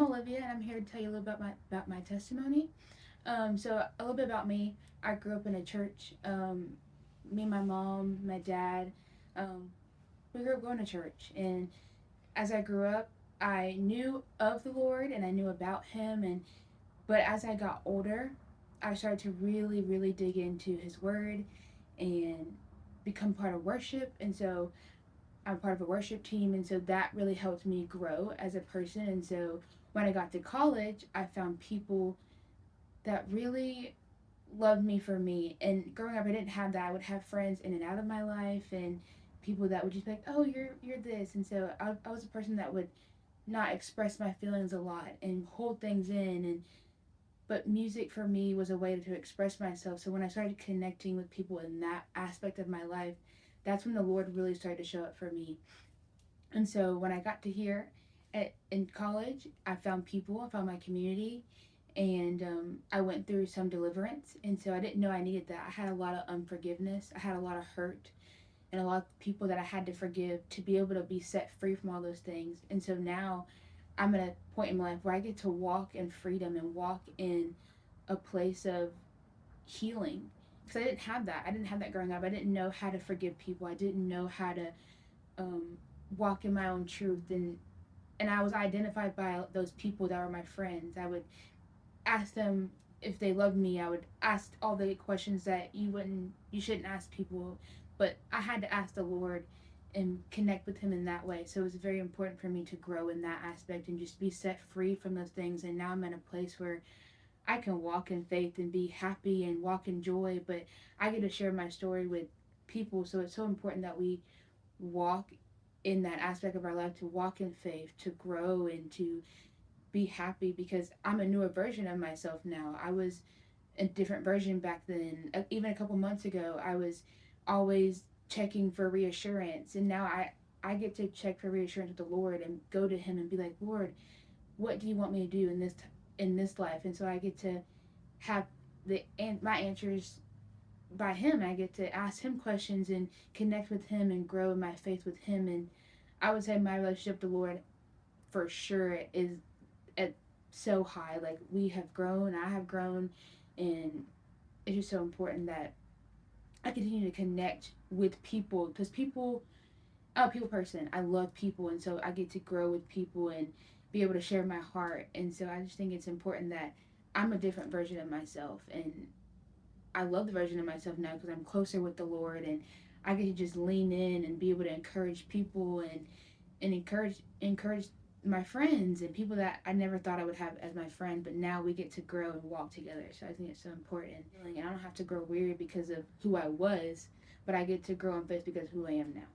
I'm Olivia, and I'm here to tell you a little about my testimony. So a little bit about me. I grew up in a church. Me, my mom, my dad, um, we grew up going to church, and as I grew up, I knew of the Lord and I knew about Him. And but as I got older, I started to really, really dig into His Word and become part of worship. And so I'm part of a worship team, and so that really helped me grow as a person. And so when I got to college, I found people that really loved me for me. And growing up, I didn't have that. I would have friends in and out of my life, and people that would just be like, "Oh, you're this," and so I was a person that would not express my feelings a lot and hold things in. And but music for me was a way to express myself. So when I started connecting with people in that aspect of my life, that's when the Lord really started to show up for me. And so when I got to here in college, I found people, I found my community, and I went through some deliverance. And so I didn't know I needed that. I had a lot of unforgiveness, I had a lot of hurt, and a lot of people that I had to forgive to be able to be set free from all those things. And so now I'm at a point in my life where I get to walk in freedom and walk in a place of healing. Because I didn't have that. I didn't have that growing up. I didn't know how to forgive people. I didn't know how to um, walk in my own truth, and I was identified by those people that were my friends. I would ask them if they loved me. I would ask all the questions that you shouldn't ask people, but I had to ask the Lord and connect with Him in that way. So it was very important for me to grow in that aspect and just be set free from those things. And now I'm in a place where I can walk in faith and be happy and walk in joy, but I get to share my story with people. So it's so important that we walk in that aspect of our life, to walk in faith, to grow, and to be happy, because I'm a newer version of myself now. I was a different version back then. Even a couple months ago, I was always checking for reassurance, and now I get to check for reassurance with the Lord and go to Him and be like, Lord, what do you want me to do in this life? And so I get to have the and my answers by Him. I get to ask Him questions and connect with Him and grow in my faith with Him. And I would say my relationship with the Lord for sure is at so high. Like, we have grown, I have grown, and it's just so important that I continue to connect with people, because I'm a people person. I love people, and so I get to grow with people and be able to share my heart. And so I just think it's important that I'm a different version of myself, and I love the version of myself now because I'm closer with the Lord, and I get to just lean in and be able to encourage people and encourage my friends and people that I never thought I would have as my friend, but now we get to grow and walk together. So I think it's so important. And I don't have to grow weary because of who I was, but I get to grow in faith because of who I am now.